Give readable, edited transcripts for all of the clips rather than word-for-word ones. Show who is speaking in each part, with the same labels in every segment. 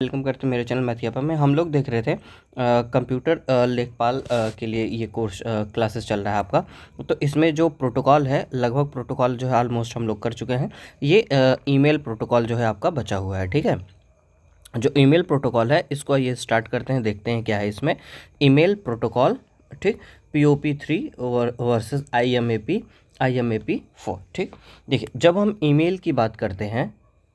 Speaker 1: Welcome करते हैं मेरे चैनल मैथियापा में। हम लोग देख रहे थे कंप्यूटर लेखपाल के लिए ये कोर्स क्लासेस चल रहा है आपका। तो इसमें जो प्रोटोकॉल है, लगभग प्रोटोकॉल जो है ऑलमोस्ट हम लोग कर चुके हैं। ये ईमेल प्रोटोकॉल जो है आपका बचा हुआ है, ठीक है। जो ईमेल प्रोटोकॉल है इसको ये स्टार्ट करते हैं, देखते हैं क्या है इसमें। ईमेल प्रोटोकॉल, ठीक, POP3 वर्सेस IMAP4, ठीक। देखिए, जब हम ईमेल की बात करते हैं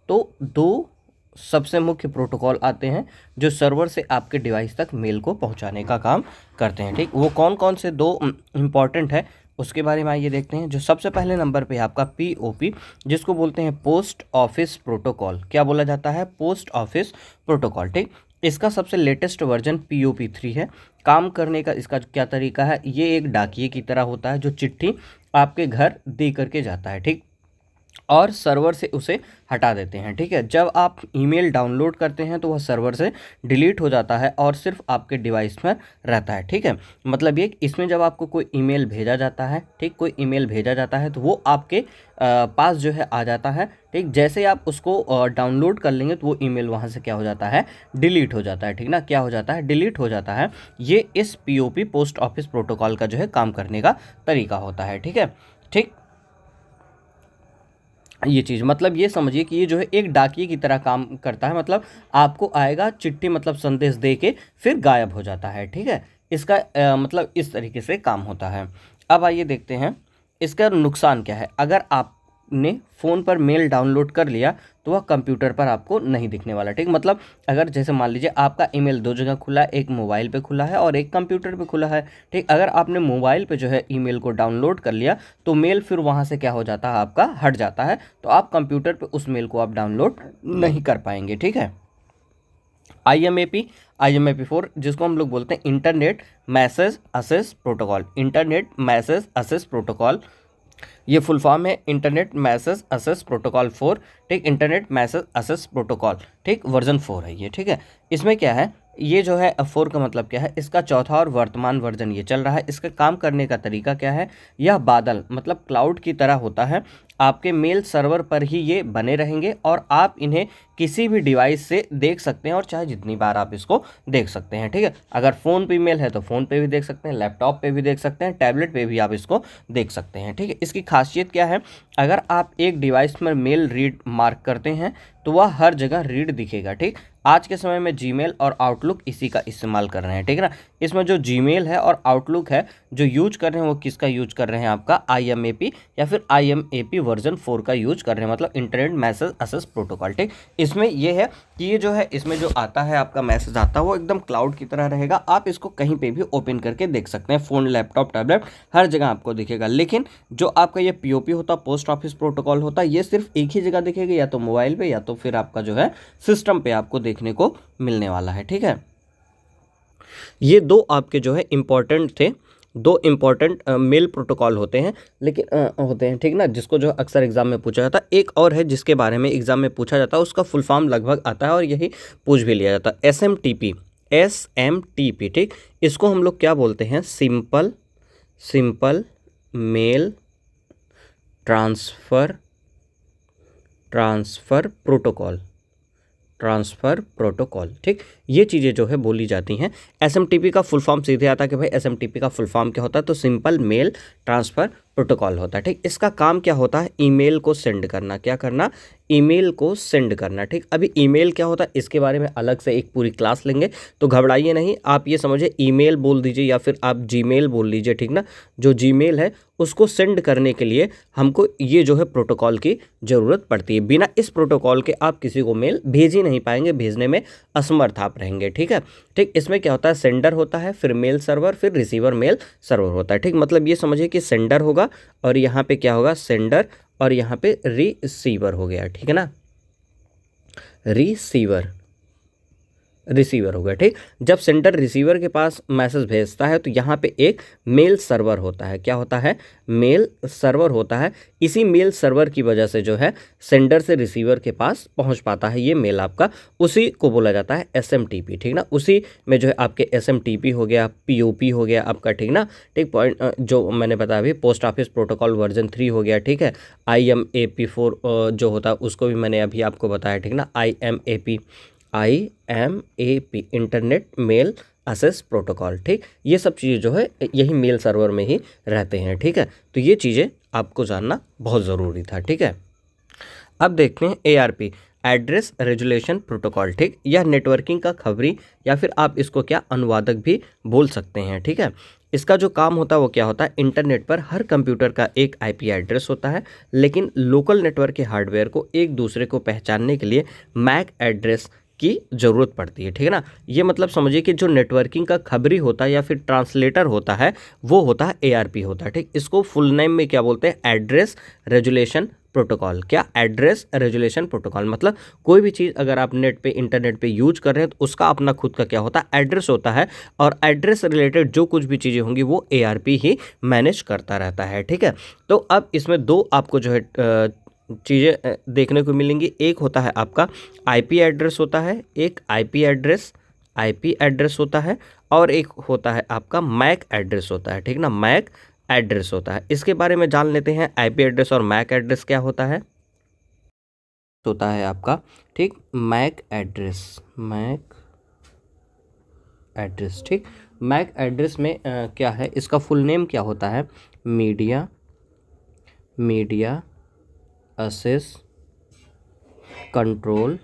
Speaker 1: तो दो सबसे मुख्य प्रोटोकॉल आते हैं जो सर्वर से आपके डिवाइस तक मेल को पहुंचाने का काम करते हैं, ठीक। वो कौन कौन से दो इम्पॉर्टेंट है उसके बारे में आइए देखते हैं। जो सबसे पहले नंबर पे है आपका POP, जिसको बोलते हैं पोस्ट ऑफिस प्रोटोकॉल। क्या बोला जाता है? पोस्ट ऑफिस प्रोटोकॉल, ठीक। इसका सबसे लेटेस्ट वर्जन POP3 है। काम करने का इसका क्या तरीका है, ये एक डाकिये की तरह होता है जो चिट्ठी आपके घर दे करके जाता है, ठीक, और सर्वर से उसे हटा देते हैं, ठीक है। जब आप ईमेल डाउनलोड करते हैं तो वह सर्वर से डिलीट हो जाता है और सिर्फ आपके डिवाइस में रहता है, ठीक है। मतलब ये इसमें जब आपको कोई ईमेल भेजा जाता है, ठीक, कोई ईमेल भेजा जाता है तो वो आपके पास जो है आ जाता है, ठीक। जैसे ही आप उसको डाउनलोड कर लेंगे तो वो ईमेल वहाँ से क्या हो जाता है, डिलीट हो जाता है, ठीक ना। क्या हो जाता है? डिलीट हो जाता है। ये इस POP पोस्ट ऑफिस प्रोटोकॉल का जो है काम करने का तरीका होता है, ठीक है, ठीक। ये चीज़ मतलब ये समझिए कि ये जो है एक डाकिये की तरह काम करता है। मतलब आपको आएगा चिट्ठी, मतलब संदेश दे के फिर गायब हो जाता है, ठीक है। इसका मतलब इस तरीके से काम होता है। अब आइए देखते हैं इसका नुकसान क्या है। अगर आपने फ़ोन पर मेल डाउनलोड कर लिया तो वह कंप्यूटर पर आपको नहीं दिखने वाला, ठीक। मतलब अगर जैसे मान लीजिए आपका ईमेल दो जगह खुला है, एक मोबाइल पे खुला है और एक कंप्यूटर पे खुला है, ठीक। अगर आपने मोबाइल पे जो है ईमेल को डाउनलोड कर लिया तो मेल फिर वहाँ से क्या हो जाता है, आपका हट जाता है। तो आप कंप्यूटर पे उस मेल को आप डाउनलोड नहीं कर पाएंगे, ठीक है। IMAP4, जिसको हम लोग बोलते हैं internet message assess protocol. Internet message assess protocol, ये फुल फॉर्म है इंटरनेट मैसेज असेस प्रोटोकॉल 4, ठीक। इंटरनेट मैसेज असेस प्रोटोकॉल, ठीक, वर्जन 4 है ये, ठीक है। इसमें क्या है, ये जो है 4 का मतलब क्या है, इसका चौथा और वर्तमान वर्जन ये चल रहा है। इसका काम करने का तरीका क्या है, यह बादल मतलब क्लाउड की तरह होता है। आपके मेल सर्वर पर ही ये बने रहेंगे और आप इन्हें किसी भी डिवाइस से देख सकते हैं और चाहे जितनी बार आप इसको देख सकते हैं, ठीक है। अगर फ़ोन पे मेल है तो फ़ोन पे भी देख सकते हैं, लैपटॉप पे भी देख सकते हैं, टैबलेट पे भी आप इसको देख सकते हैं, ठीक है। इसकी खासियत क्या है, अगर आप एक डिवाइस में मेल रीड मार्क करते हैं तो वह हर जगह रीड दिखेगा, ठीक। आज के समय में जीमेल और आउटलुक इसी का इस्तेमाल कर रहे हैं, ठीक है ना। इसमें जो जीमेल है और आउटलुक है जो यूज कर रहे हैं वो किसका यूज कर रहे हैं, आपका IMAP या फिर IMAP वर्जन 4 का यूज कर रहे हैं, मतलब इंटरनेट मैसेज असेस प्रोटोकॉल, ठीक। इसमें यह है कि ये जो है इसमें जो आता है आपका मैसेज आता है वो एकदम क्लाउड की तरह रहेगा। आप इसको कहीं पे भी ओपन करके देख सकते हैं, फ़ोन, लैपटॉप, टैबलेट, हर जगह आपको दिखेगा। लेकिन जो आपका ये POP होता है, पोस्ट ऑफिस प्रोटोकॉल होता है, ये सिर्फ एक ही जगह दिखेगा, या तो मोबाइल पे या तो फिर आपका जो है सिस्टम पे आपको देखने को मिलने वाला है, ठीक है। ये दो आपके जो है इंपॉर्टेंट थे, दो इंपॉर्टेंट मेल प्रोटोकॉल होते हैं, लेकिन होते हैं, ठीक ना, जिसको जो अक्सर एग्जाम में पूछा जाता है। एक और है जिसके बारे में एग्जाम में पूछा जाता है, उसका फुल फॉर्म लगभग आता है और यही पूछ भी लिया जाता है, SMTP, ठीक। इसको हम लोग क्या बोलते हैं, सिंपल मेल ट्रांसफ़र प्रोटोकॉल, ठीक। ये चीज़ें जो है बोली जाती हैं। SMTP का फुल फॉर्म सीधे आता है कि भाई SMTP का फुल फॉर्म क्या होता है, तो सिंपल मेल ट्रांसफ़र प्रोटोकॉल होता है, ठीक। इसका काम क्या होता है, ईमेल को सेंड करना। क्या करना? ईमेल को सेंड करना, ठीक। अभी ईमेल क्या होता है इसके बारे में अलग से एक पूरी क्लास लेंगे, तो घबराइए नहीं, आप ये समझिए ईमेल बोल दीजिए या फिर आप जीमेल बोल लीजिए, ठीक ना। जो जीमेल है उसको सेंड करने के लिए हमको ये जो है प्रोटोकॉल की ज़रूरत पड़ती है। बिना इस प्रोटोकॉल के आप किसी को मेल भेज ही नहीं पाएंगे, भेजने में असमर्थ आप रहेंगे, ठीक है, ठीक। इसमें क्या होता है, सेंडर होता है, फिर मेल सर्वर, फिर रिसीवर मेल सर्वर होता है, ठीक। मतलब ये समझिए कि सेंडर होगा और यहाँ पे क्या होगा, सेंडर, और यहाँ पे रिसीवर हो गया, ठीक है ना, रिसीवर हो गया, ठीक। जब सेंडर रिसीवर के पास मैसेज भेजता है तो यहाँ पे एक मेल सर्वर होता है। क्या होता है? मेल सर्वर होता है। इसी मेल सर्वर की वजह से जो है सेंडर से रिसीवर के पास पहुँच पाता है ये मेल आपका, उसी को बोला जाता है SMTP, ठीक ना। उसी में जो है आपके SMTP हो गया, POP हो गया आपका, ठीक ना, ठीक। पॉइंट जो मैंने बताया अभी, पोस्ट ऑफिस प्रोटोकॉल वर्जन 3 हो गया, ठीक है। IMAP4 जो होता है उसको भी मैंने अभी आपको बताया, ठीक ना, IMAP IMAP internet mail access protocol. ठीक, ये सब चीज़ें जो है यही मेल सर्वर में ही रहते हैं। ठीक है, तो ये चीज़ें आपको जानना बहुत ज़रूरी था। ठीक है, अब देखते हैं ARP एड्रेस रेजुलेशन प्रोटोकॉल। ठीक, यह नेटवर्किंग का खबरी या फिर आप इसको क्या अनुवादक भी बोल सकते हैं। ठीक है, इसका जो काम होता है वो क्या होता है, इंटरनेट पर हर कंप्यूटर का एक IP एड्रेस होता है, लेकिन लोकल नेटवर्क के हार्डवेयर को एक दूसरे को पहचानने के लिए मैक एड्रेस की ज़रूरत पड़ती है। ठीक है ना, ये मतलब समझिए कि जो नेटवर्किंग का खबरी होता है या फिर ट्रांसलेटर होता है वो होता है ARP होता है। ठीक, इसको फुल नेम में क्या बोलते हैं, एड्रेस रेजुलेशन प्रोटोकॉल। क्या, एड्रेस रेजुलेशन प्रोटोकॉल। मतलब कोई भी चीज़ अगर आप नेट पे इंटरनेट पे यूज कर रहे हैं तो उसका अपना खुद का क्या होता है, एड्रेस होता है, और एड्रेस रिलेटेड जो कुछ भी चीज़ें होंगी वो ARP ही मैनेज करता रहता है। ठीक है, तो अब इसमें दो आपको जो है चीज़ें देखने को मिलेंगी। एक होता है आपका IP एड्रेस होता है, एक IP एड्रेस होता है, और एक होता है आपका मैक एड्रेस होता है। ठीक ना, मैक एड्रेस होता है। इसके बारे में जान लेते हैं, IP एड्रेस और मैक एड्रेस क्या होता है। होता है आपका, ठीक, मैक एड्रेस। ठीक, मैक एड्रेस में क्या है, इसका फुल नेम क्या होता है, मीडिया एक्सेस कंट्रोल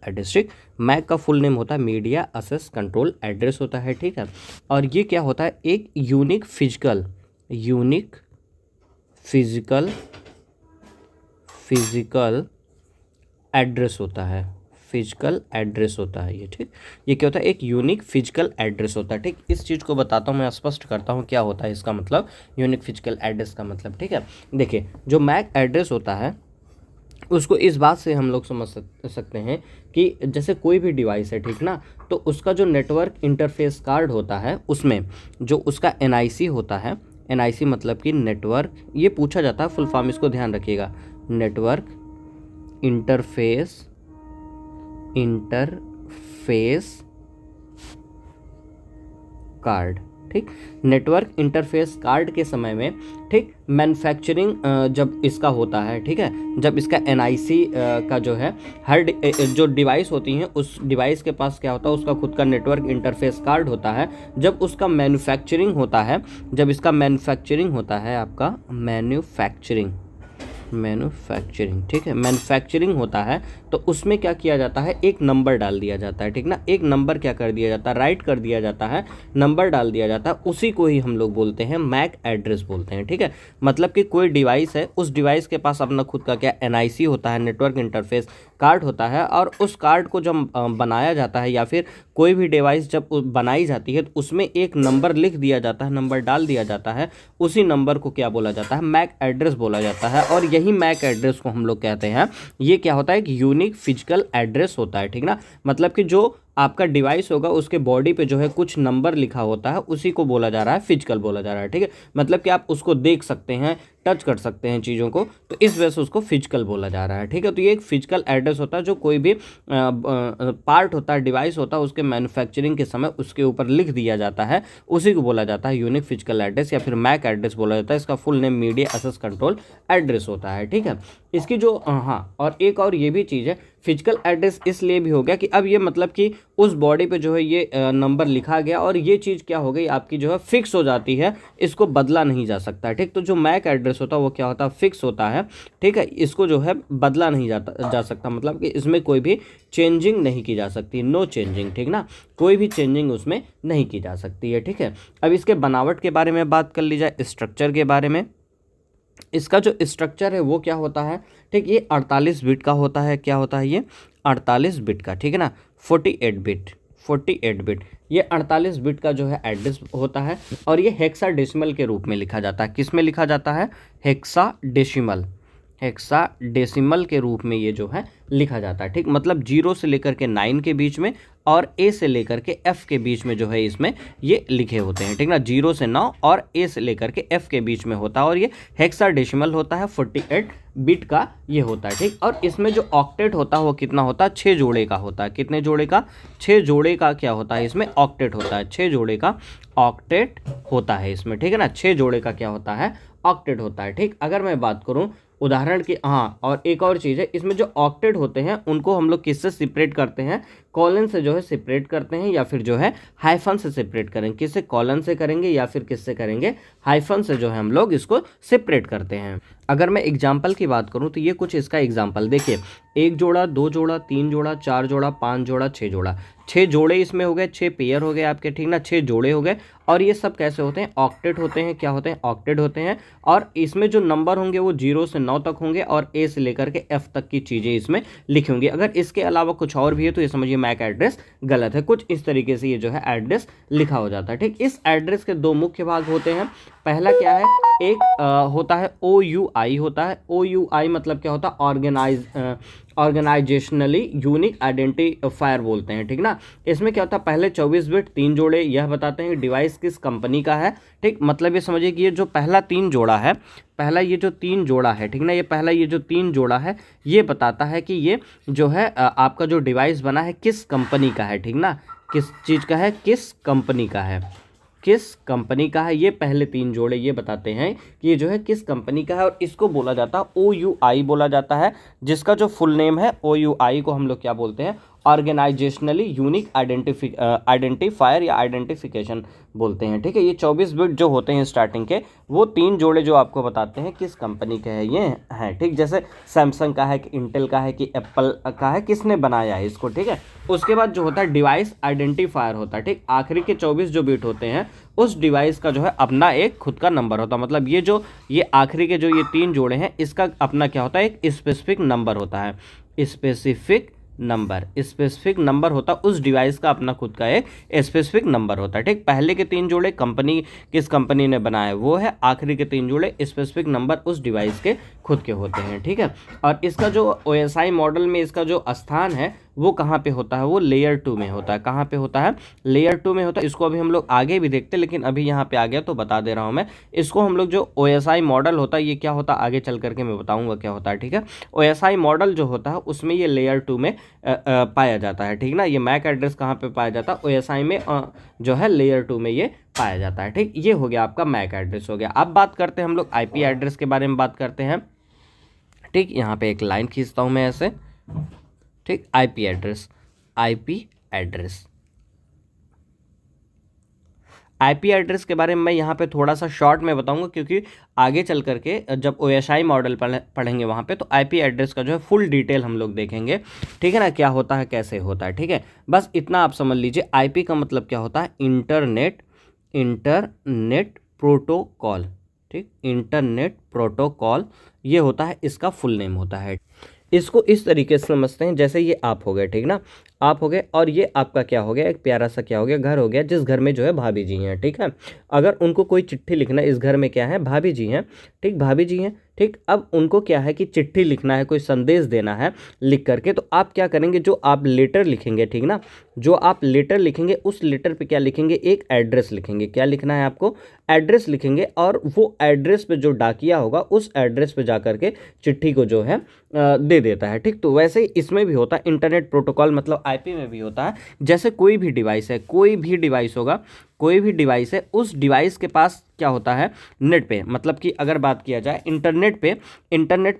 Speaker 1: एड्रेस। ठीक, मैक का फुल नेम होता है मीडिया एक्सेस कंट्रोल एड्रेस होता है। ठीक है, और ये क्या होता है, एक यूनिक फिजिकल एड्रेस होता है, ये। ठीक, ये क्या होता है, एक यूनिक फिजिकल एड्रेस होता है। ठीक, इस चीज़ को बताता हूँ मैं, स्पष्ट करता हूँ क्या होता है इसका मतलब, यूनिक फिजिकल एड्रेस का मतलब। ठीक है, देखिए जो मैक एड्रेस होता है उसको इस बात से हम लोग समझ सकते हैं कि जैसे कोई भी डिवाइस है, ठीक ना, तो उसका जो नेटवर्क इंटरफेस कार्ड होता है उसमें जो उसका NIC होता है, NIC मतलब कि नेटवर्क, ये पूछा जाता है फुल फॉर्म, इसको ध्यान रखिएगा, नेटवर्क इंटरफेस कार्ड। ठीक, नेटवर्क इंटरफेस कार्ड के समय में, ठीक, मैन्युफैक्चरिंग जब इसका होता है, ठीक है, जब इसका NIC का जो है हर जो डिवाइस होती हैं उस डिवाइस के पास क्या होता है, उसका खुद का नेटवर्क इंटरफेस कार्ड होता है। जब उसका मैन्युफैक्चरिंग होता है, जब इसका मैन्युफैक्चरिंग होता है, आपका मैन्युफैक्चरिंग, ठीक है, मैन्युफैक्चरिंग होता है तो उसमें क्या किया जाता है, एक नंबर डाल दिया जाता है। ठीक ना, एक नंबर क्या कर दिया जाता है, राइट कर दिया जाता है, नंबर डाल दिया जाता है, उसी को ही हम लोग बोलते हैं मैक एड्रेस बोलते हैं। ठीक है, मतलब कि कोई डिवाइस है, उस डिवाइस के पास अपना खुद का क्या NIC होता है, नेटवर्क इंटरफेस कार्ड होता है, और उस कार्ड को जब बनाया जाता है या फिर कोई भी डिवाइस जब बनाई जाती है तो उसमें एक नंबर लिख दिया जाता है, नंबर डाल दिया जाता है, उसी नंबर को क्या बोला जाता है, मैक एड्रेस बोला जाता है। और यही मैक एड्रेस को हम लोग कहते हैं, ये क्या होता है, एक यूनिक फिजिकल एड्रेस होता है। ठीक ना, मतलब कि जो आपका डिवाइस होगा उसके बॉडी पे जो है कुछ नंबर लिखा होता है, उसी को बोला जा रहा है, फिजिकल बोला जा रहा है। ठीक है, मतलब कि आप उसको देख सकते हैं, टच कर सकते हैं चीज़ों को, तो इस वजह से उसको फिजिकल बोला जा रहा है। ठीक है, तो ये एक फिजिकल एड्रेस होता है, जो कोई भी पार्ट होता है, डिवाइस होता है, उसके मैन्युफैक्चरिंग के समय उसके ऊपर लिख दिया जाता है, उसी को बोला जाता है यूनिक फिजिकल एड्रेस या फिर मैक एड्रेस बोला जाता है। इसका full name media access control address होता है। ठीक है, इसकी जो हाँ, और एक और ये भी चीज़ है, फिजिकल एड्रेस इसलिए भी हो गया कि अब ये मतलब कि उस बॉडी पे जो है ये नंबर लिखा गया, और ये चीज़ क्या हो गई आपकी जो है फिक्स हो जाती है, इसको बदला नहीं जा सकता है। ठीक, तो जो मैक एड्रेस होता है वो क्या होता है, फिक्स होता है। ठीक है, इसको जो है बदला नहीं जा सकता, मतलब कि इसमें कोई भी चेंजिंग नहीं की जा सकती, नो चेंजिंग। ठीक ना, कोई भी चेंजिंग उसमें नहीं की जा सकती है। ठीक है, अब इसके बनावट के बारे में बात कर ली जाए, स्ट्रक्चर के बारे में। इसका जो स्ट्रक्चर है वो क्या होता है, ठीक, ये 48 बिट का होता है। क्या होता है ये, 48 बिट का। ठीक है ना, 48 बिट, ये 48 बिट का जो है एड्रेस होता है, और ये हेक्साडेसिमल के रूप में लिखा जाता है। किस में लिखा जाता है, हेक्साडेसिमल के रूप में ये जो है लिखा जाता है। ठीक, मतलब 0 से लेकर के 9 के बीच में और A से लेकर के F के बीच में जो है इसमें ये लिखे होते हैं। ठीक ना, 0 से 9 और A से लेकर के F के बीच में होता है, और ये हेक्साडेसिमल होता है, 48 बिट का ये होता है। ठीक, और इसमें जो ऑक्टेट होता है वो कितना होता है, 6 जोड़े का होता है। कितने जोड़े का, 6 जोड़े का क्या होता है, इसमें ऑक्टेट होता है, 6 जोड़े का ऑक्टेट होता है इसमें। ठीक है ना, 6 जोड़े का क्या होता है, ऑक्टेट होता है। ठीक, अगर मैं बात करूं उदाहरण के, हाँ, और एक और चीज़ है, इसमें जो ऑक्टेट होते हैं उनको हम लोग किससे सेपरेट करते हैं, कॉलन से जो है सेपरेट करते हैं, या फिर जो है हाइफन से सेपरेट करेंगे। किससे, कॉलन से करेंगे या फिर किससे करेंगे, हाइफन से जो है हम लोग इसको सेपरेट करते हैं। अगर मैं एग्जाम्पल की बात करूं तो ये कुछ इसका एग्जाम्पल देखिए, 1 जोड़ा, 2 जोड़ा, 3 जोड़ा, 4 जोड़ा, 5 जोड़ा, 6 जोड़ा, 6 जोड़े इसमें हो गए, 6 पेयर हो गए आपके, ठीक ना, 6 जोड़े हो गए। और ये सब कैसे होते हैं, ऑक्टेट होते हैं। क्या होते हैं, ऑक्टेट होते हैं। और इसमें जो नंबर होंगे वो 0 से 9 तक होंगे और ए से लेकर के एफ तक की चीज़ें इसमें लिखी होंगी। अगर इसके अलावा कुछ और भी है तो ये समझिए मैक एड्रेस गलत है। कुछ इस तरीके से ये जो है एड्रेस लिखा हो जाता है, ठीक। इस एड्रेस के 2 मुख्य भाग होते हैं। पहला क्या है, एक होता है OUI होता है। OUI मतलब क्या होता है, ऑर्गेनाइजेशनली यूनिक आइडेंटिफायर बोलते हैं, ठीक ना। इसमें क्या होता है, पहले 24 बिट 3 जोड़े यह बताते हैं कि डिवाइस किस कंपनी का है, ठीक। मतलब ये समझिए कि ये जो पहला 3 जोड़ा है, पहला ये जो 3 जोड़ा है, ठीक ना, ये पहला ये जो 3 जोड़ा है ये बताता है कि ये जो है आपका जो डिवाइस बना है किस कंपनी का है, ठीक ना, किस चीज़ का है, किस कंपनी का है, किस कंपनी का है। ये पहले 3 जोड़े ये बताते हैं कि ये जो है किस कंपनी का है। और इसको बोला जाता है OUI बोला जाता है, जिसका जो फुल नेम है OUI को हम लोग क्या बोलते हैं, ऑर्गेनाइजेशनली यूनिक आइडेंटिफायर या आइडेंटिफिकेशन बोलते हैं, ठीक है। ये 24 बिट जो होते हैं स्टार्टिंग के, वो 3 जोड़े जो आपको बताते हैं किस कंपनी के है ये हैं, ठीक। जैसे सैमसंग का है कि इंटेल का है कि एप्पल का है, किसने बनाया है इसको, ठीक है। उसके बाद जो होता है डिवाइस आइडेंटिफायर होता है, ठीक। आखिरी के 24 जो बिट होते हैं उस डिवाइस का जो है अपना एक खुद का नंबर होता है। मतलब ये आखिरी के जो ये 3 जोड़े हैं इसका अपना क्या होता है, एक स्पेसिफिक नंबर होता है। स्पेसिफिक नंबर होता है उस डिवाइस का अपना खुद का एक स्पेसिफिक नंबर होता है, ठीक। पहले के 3 जोड़े कंपनी, किस कंपनी ने बनाया वो है, आखिरी के 3 जोड़े स्पेसिफिक नंबर उस डिवाइस के खुद के होते हैं, ठीक है। और इसका जो OSI मॉडल में इसका जो स्थान है वो कहाँ पे होता है, वो लेयर 2 में होता है। कहाँ पे होता है, लेयर 2 में होता है। इसको अभी हम लोग आगे भी देखते हैं, लेकिन अभी यहाँ पे आ गया तो बता दे रहा हूँ मैं। इसको हम लोग जो OSI मॉडल होता है ये क्या होता है आगे चल करके मैं बताऊँगा क्या होता है, ठीक है। OSI मॉडल जो होता है उसमें ये लेयर 2 में पाया जाता है, ठीक ना। ये मैक एड्रेस कहाँ पे पाया जाता है, OSI में जो है लेयर 2 में ये पाया जाता है, ठीक। ये हो गया आपका मैक एड्रेस हो गया। अब बात करते हैं हम लोग IP एड्रेस के बारे में बात करते हैं, ठीक। यहाँ पे एक लाइन खींचता हूँ मैं ऐसे, ठीक। IP एड्रेस, IP एड्रेस के बारे में मैं यहाँ पे थोड़ा सा शॉर्ट में बताऊंगा, क्योंकि आगे चल करके जब OSI मॉडल पढ़ेंगे वहाँ पे तो IP एड्रेस का जो है फुल डिटेल हम लोग देखेंगे, ठीक है ना, क्या होता है कैसे होता है, ठीक है। बस इतना आप समझ लीजिए। IP का मतलब क्या होता है, इंटरनेट प्रोटोकॉल, ठीक। इंटरनेट प्रोटोकॉल ये होता है, इसका फुल नेम होता है। इसको इस तरीके से समझते हैं, जैसे ये आप हो गए, ठीक ना, आप हो गए, और ये आपका क्या हो गया, एक प्यारा सा क्या हो गया, घर हो गया, जिस घर में जो है भाभी जी हैं, ठीक है। अगर उनको कोई चिट्ठी लिखना है, इस घर में क्या है, भाभी जी हैं, ठीक, भाभी जी हैं, ठीक। अब उनको क्या है कि चिट्ठी लिखना है, कोई संदेश देना है लिख करके, तो आप क्या करेंगे, जो आप लेटर लिखेंगे, ठीक ना, जो आप लेटर लिखेंगे उस लेटर पे क्या लिखेंगे, एक एड्रेस लिखेंगे। क्या लिखना है आपको, एड्रेस लिखेंगे। और वो एड्रेस पे जो डाकिया होगा उस एड्रेस पे जा करके चिट्ठी को जो है दे देता है, ठीक। तो वैसे ही इसमें भी होता है, इंटरनेट प्रोटोकॉल मतलब IP में भी होता है। जैसे कोई भी डिवाइस है, कोई भी डिवाइस होगा, कोई भी डिवाइस है, उस डिवाइस के पास क्या होता है, नेट पे, मतलब कि अगर बात किया जाए इंटरनेट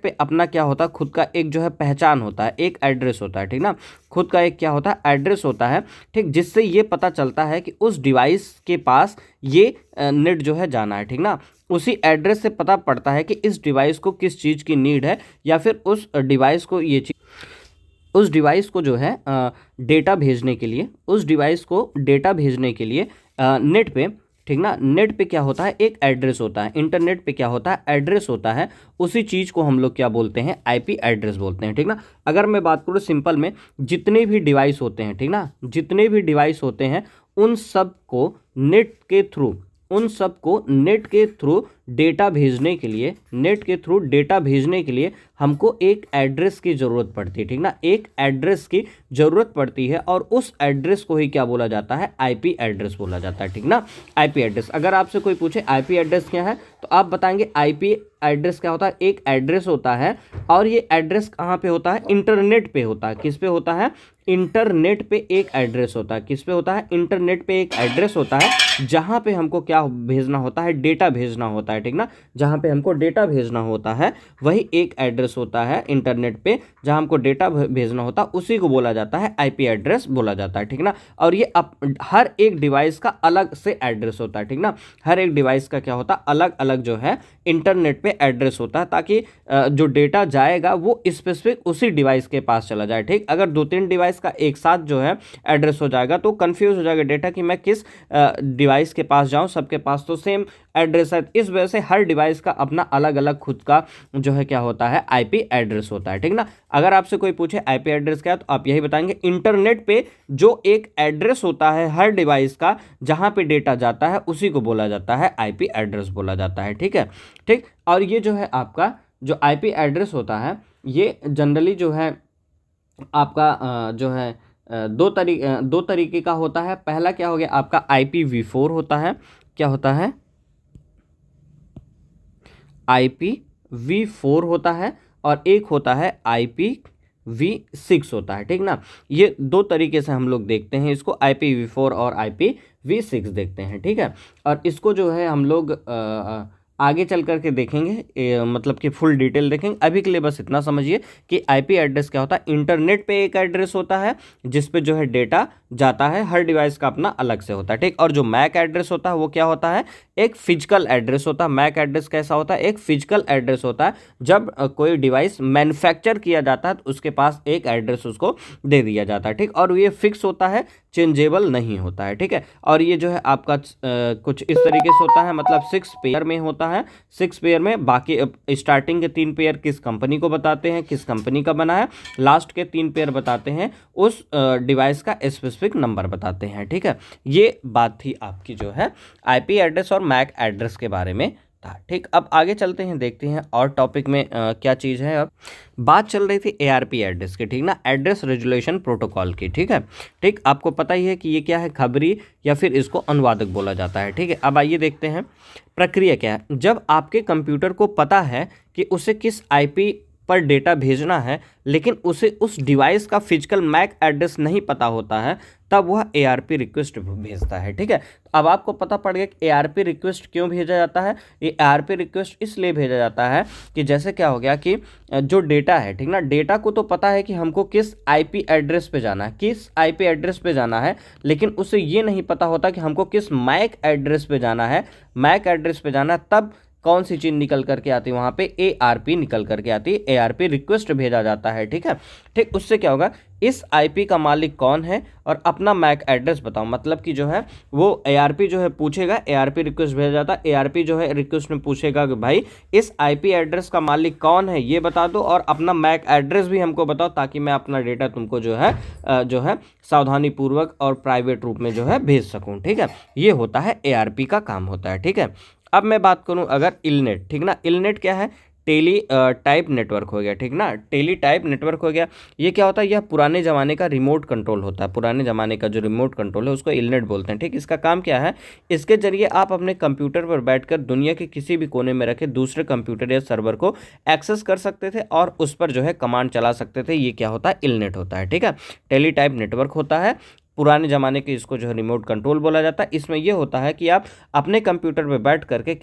Speaker 1: पे अपना क्या होता है, खुद का एक जो है पहचान होता है, एक एड्रेस होता है, ठीक ना, खुद का एक क्या होता है, एड्रेस होता है, ठीक। जिससे ये पता चलता है कि उस डिवाइस के पास ये नेट जो है जाना है, ठीक ना। उसी एड्रेस से पता पड़ता है कि इस डिवाइस को किस चीज़ की नीड है, या फिर उस डिवाइस को ये चीज़, उस डिवाइस को जो है डेटा भेजने के लिए, उस डिवाइस को डेटा भेजने के लिए नेट पे, ठीक ना, नेट पे क्या होता है, एक एड्रेस होता है। इंटरनेट पे क्या होता है, एड्रेस होता है। उसी चीज़ को हम लोग क्या बोलते हैं, IP एड्रेस बोलते हैं, ठीक ना। अगर मैं बात करूँ सिंपल में, जितने भी डिवाइस होते हैं, ठीक ना, जितने भी डिवाइस होते हैं उन सब को नेट के थ्रू, उन सबको नेट के थ्रू डेटा भेजने के लिए, नेट के थ्रू डेटा भेजने के लिए हमको एक एड्रेस की ज़रूरत पड़ती है, ठीक ना, एक एड्रेस की ज़रूरत पड़ती है और उस एड्रेस को ही क्या बोला जाता है, आईपी एड्रेस बोला जाता है, ठीक ना, आईपी एड्रेस। अगर आपसे कोई पूछे आईपी एड्रेस क्या है तो आप बताएंगे आईपी एड्रेस क्या होता है, एक एड्रेस होता है और ये एड्रेस कहाँ पे होता है, इंटरनेट पे होता है। किस पे होता है, इंटरनेट पे एक एड्रेस होता है। किस पे होता है, इंटरनेट पे एक एड्रेस होता है जहाँ पे हमको क्या भेजना होता है, डेटा भेजना होता है, ठीक ना, जहाँ पे हमको डेटा भेजना होता है वही एक एड्रेस होता है इंटरनेट पे जहाँ हमको डेटा भेजना होता है, उसी को बोला जाता है आईपी एड्रेस बोला जाता है, ठीक ना। और ये हर एक डिवाइस का अलग से एड्रेस होता है, ठीक ना, हर एक डिवाइस का क्या होता है, अलग अलग जो है इंटरनेट पे एड्रेस होता है ताकि जो डेटा जाएगा वो स्पेसिफिक उसी डिवाइस के पास चला जाए, ठीक। अगर 2-3 डिवाइस का एक साथ जो है एड्रेस हो जाएगा तो कंफ्यूज हो जाएगा डेटा कि मैं किस डिवाइस के पास जाऊं, सबके पास तो सेम एड्रेस है। इस वजह से हर डिवाइस का अपना अलग अलग खुद का जो है क्या होता है, आईपी एड्रेस होता है, ठीक ना। अगर आपसे कोई पूछे आईपी एड्रेस क्या है तो आप यही बताएंगे इंटरनेट पे जो एक एड्रेस होता है हर डिवाइस का जहां पे डेटा जाता है उसी को बोला जाता है आईपी एड्रेस बोला जाता है, ठीक है, ठीक। और ये जो है आपका जो आईपी एड्रेस होता है ये जनरली जो है आपका जो है दो तरीके का होता है। पहला क्या हो गया आपका IPv4 होता है, क्या होता है, IPv4 होता है और एक होता है IPv6 होता है, ठीक ना। ये दो तरीके से हम लोग देखते हैं इसको, IPv4 और IPv6 देखते हैं, ठीक है। और इसको जो है हम लोग आगे चल करके देखेंगे, मतलब कि फुल डिटेल देखेंगे। अभी के लिए बस इतना समझिए कि आईपी एड्रेस क्या होता है, इंटरनेट पे एक एड्रेस होता है जिस पे जो है डेटा जाता है, हर डिवाइस का अपना अलग से होता है, ठीक। और जो मैक एड्रेस होता है वो क्या होता है, एक फिजिकल एड्रेस होता है। मैक एड्रेस कैसा होता है, एक फिजिकल एड्रेस होता है। जब कोई डिवाइस मैन्युफैक्चर किया जाता है तो उसके पास एक एड्रेस उसको दे दिया जाता है, ठीक। और ये फिक्स होता है, चेंजेबल नहीं होता है, ठीक है। और ये जो है आपका कुछ इस तरीके से होता है, मतलब 6 पेयर में होता है। 6 पेयर में बाकी स्टार्टिंग के 3 पेयर किस कंपनी को बताते हैं, किस कंपनी का बना है, लास्ट के 3 पेयर बताते हैं उस डिवाइस का स्पेसिफिक नंबर बताते हैं, ठीक है। ये बात थी आपकी जो है आईपी एड्रेस और मैक एड्रेस के बारे में था, ठीक। अब आगे चलते हैं, देखते हैं और टॉपिक में क्या चीज़ है। अब बात चल रही थी एआरपी एड्रेस की, ठीक ना, एड्रेस रेजोल्यूशन प्रोटोकॉल की, ठीक है, ठीक। आपको पता ही है कि ये क्या है, खबरी या फिर इसको अनुवादक बोला जाता है, ठीक है। अब आइए देखते हैं प्रक्रिया क्या है। जब आपके कंप्यूटर को पता है कि उसे किस आईपी पर डेटा भेजना है लेकिन उसे उस डिवाइस का फिजिकल मैक एड्रेस नहीं पता होता है तब वह एआरपी रिक्वेस्ट भेजता है, ठीक है। अब आपको पता पड़ गया कि एआरपी रिक्वेस्ट क्यों भेजा जाता है। ये एआरपी रिक्वेस्ट इसलिए भेजा जाता है कि जैसे क्या हो गया कि जो डेटा है, ठीक ना, डेटा को तो पता है कि हमको किस आईपी एड्रेस पे जाना है, किस आईपी एड्रेस पे जाना है, लेकिन उसे ये नहीं पता होता कि हमको किस मैक एड्रेस पे जाना है। मैक एड्रेस पे जाना है तब कौन सी चीज़ निकल करके आती है, वहाँ पे एआरपी निकल करके आती है, एआरपी रिक्वेस्ट भेजा जाता है, ठीक है, ठीक। उससे क्या होगा, इस आईपी का मालिक कौन है और अपना मैक एड्रेस बताओ, मतलब कि जो है वो एआरपी जो है पूछेगा, एआरपी रिक्वेस्ट भेजा जाता है, एआरपी जो है रिक्वेस्ट में पूछेगा कि भाई इस आईपी एड्रेस का मालिक कौन है ये बता दो और अपना मैक एड्रेस भी हमको बताओ ताकि मैं अपना डेटा तुमको जो है सावधानी पूर्वक और प्राइवेट रूप में जो है भेज सकूँ, ठीक है। ये होता है एआरपी का काम होता है, ठीक है। अब मैं बात करूं अगर इलनेट, ठीक ना, इलनेट क्या है, टेली टाइप नेटवर्क हो गया, ठीक ना, टेली टाइप नेटवर्क हो गया। ये क्या होता है, यह पुराने ज़माने का रिमोट कंट्रोल होता है, पुराने ज़माने का जो रिमोट कंट्रोल है उसको इलनेट बोलते हैं, ठीक। इसका काम क्या है, इसके जरिए आप अपने कंप्यूटर पर बैठकर दुनिया के किसी भी कोने में रखे दूसरे कंप्यूटर या सर्वर को एक्सेस कर सकते थे और उस पर जो है कमांड चला सकते थे। ये क्या होता है, इलनेट होता है, ठीक है। टेली टाइप नेटवर्क होता है, पुराने ज़माने के इसको जो है रिमोट कंट्रोल बोला जाता है। इसमें यह होता है कि आप अपने कंप्यूटर पर बैठ करके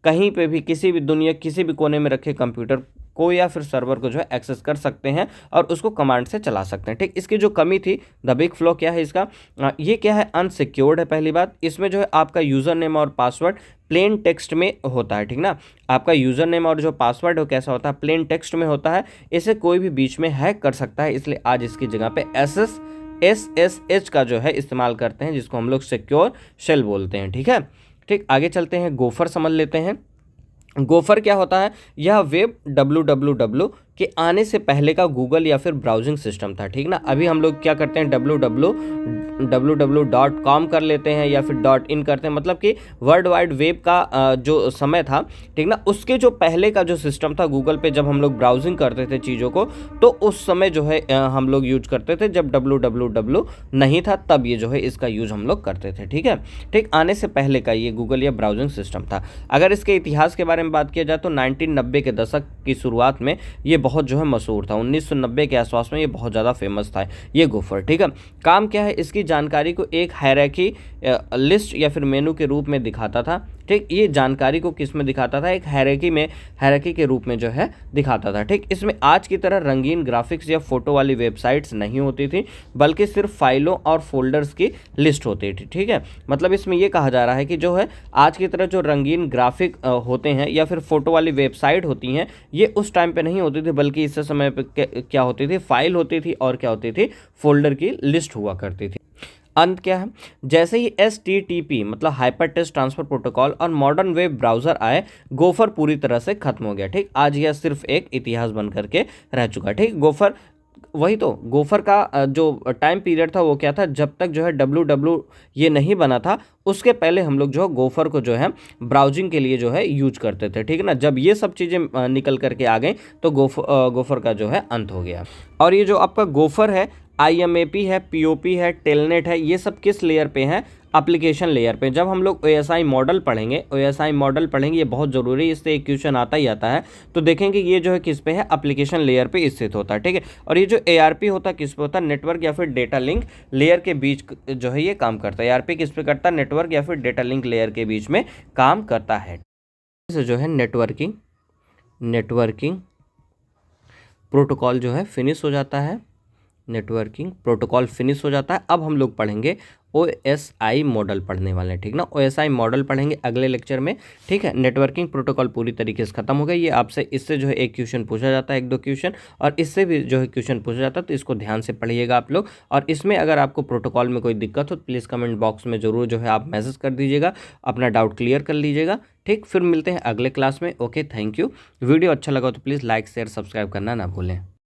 Speaker 1: कहीं पे भी किसी भी दुनिया किसी भी कोने में रखे कंप्यूटर को या फिर सर्वर को जो है एक्सेस कर सकते हैं और उसको कमांड से चला सकते हैं, ठीक। इसकी जो कमी थी, द बिग फ्लॉ क्या है इसका, ये क्या है, अनसिक्योर्ड है। पहली बात, इसमें जो है आपका यूज़र नेम और पासवर्ड प्लेन टेक्स्ट में होता है, ठीक ना। आपका यूज़र नेम और जो पासवर्ड हो कैसा होता है, प्लेन टेक्स्ट में होता है। इसे कोई भी बीच में हैक कर सकता है, इसलिए आज इसकी जगह पे SSH का जो है इस्तेमाल करते हैं जिसको हम लोग सिक्योर शेल बोलते हैं, ठीक है, ठीक। आगे चलते हैं, गोफर समझ लेते हैं। गोफर क्या होता है, यह वेब www कि आने से पहले का गूगल या फिर ब्राउजिंग सिस्टम था, ठीक ना। अभी हम लोग क्या करते हैं, www.com कर लेते हैं या फिर .in करते हैं, मतलब कि वर्ल्ड वाइड वेब का जो समय था, ठीक ना, उसके जो पहले का जो सिस्टम था गूगल पे, जब हम लोग ब्राउजिंग करते थे चीज़ों को, तो उस समय जो है हम लोग यूज करते थे, जब www नहीं था तब ये जो है इसका यूज हम लोग करते थे, ठीक है। ठीक, आने से पहले का ये गूगल या ब्राउजिंग सिस्टम था। अगर इसके इतिहास के बारे में बात किया जाए तो 1990 के दशक की शुरुआत में ये बहुत जो है मशहूर था। 1990 के आसपास में ये बहुत ज़्यादा फेमस था ये गोफर, ठीक है। काम क्या है, इसकी जानकारी को एक हायरार्की लिस्ट या फिर मेनू के रूप में दिखाता था, ठीक। ये जानकारी को किस में दिखाता था, एक हायरार्की के रूप में जो है दिखाता था, ठीक। इसमें आज की तरह रंगीन ग्राफिक्स या फोटो वाली वेबसाइट्स नहीं होती थी, बल्कि सिर्फ फाइलों और फोल्डर्स की लिस्ट होती थी, ठीक है। मतलब इसमें ये कहा जा रहा है कि जो है आज की तरह जो रंगीन ग्राफिक होते हैं या फिर फोटो वाली वेबसाइट होती हैं, ये उस टाइम पे नहीं होती थी, बल्कि इस समय पे क्या होती थी, फाइल होती थी और क्या होती थी, फोल्डर की लिस्ट हुआ करती थी। अंत क्या है, जैसे ही HTTP मतलब हाइपर टेक्स्ट ट्रांसफर प्रोटोकॉल और मॉडर्न वेब ब्राउजर आए, गोफर पूरी तरह से खत्म हो गया, ठीक। आज यह सिर्फ एक इतिहास बन करके रह चुका, ठीक। गोफर, वही तो गोफर का जो टाइम पीरियड था वो क्या था, जब तक जो है www ये नहीं बना था, उसके पहले हम लोग जो है गोफर को जो है ब्राउजिंग के लिए जो है यूज करते थे, ठीक है ना। जब ये सब चीज़ें निकल करके आ गई तो गोफर का जो है अंत हो गया। और ये जो आपका गोफर है, IMAP है, POP है, टेलनेट है, ये सब किस लेयर पे हैं, एप्लीकेशन लेयर पे। जब हम लोग OSI मॉडल पढ़ेंगे, ये बहुत ज़रूरी है, इससे एक क्वेश्चन आता ही आता है। तो देखेंगे ये जो है किस पे है, एप्लीकेशन लेयर पे स्थित होता है, ठीक है। और ये जो ARP होता है किस पे होता है, नेटवर्क या फिर डेटा लिंक लेयर के बीच जो है ये काम करता है। ARP किस पे करता है, नेटवर्क या फिर डेटा लिंक लेयर के बीच में काम करता है। इसे जो है नेटवर्किंग प्रोटोकॉल जो है फिनिश हो जाता है, नेटवर्किंग प्रोटोकॉल फिनिश हो जाता है। अब हम लोग पढ़ेंगे OSI मॉडल पढ़ने वाले हैं, ठीक ना। OSI मॉडल पढ़ेंगे अगले लेक्चर में, ठीक है। नेटवर्किंग प्रोटोकॉल पूरी तरीके से खत्म हो गया। ये आपसे इससे जो है एक क्वेश्चन पूछा जाता है, 1-2 क्वेश्चन, और इससे भी जो है क्वेश्चन पूछा जाता है, तो इसको ध्यान से पढ़िएगा आप लोग। और इसमें अगर आपको प्रोटोकॉल में कोई दिक्कत हो तो प्लीज़ कमेंट बॉक्स में ज़रूर जो है आप मैसेज कर दीजिएगा, अपना डाउट क्लियर कर लीजिएगा, ठीक। फिर मिलते हैं अगले क्लास में। Okay, thank you. वीडियो अच्छा लगा तो प्लीज़ लाइक शेयर सब्सक्राइब करना ना भूलें।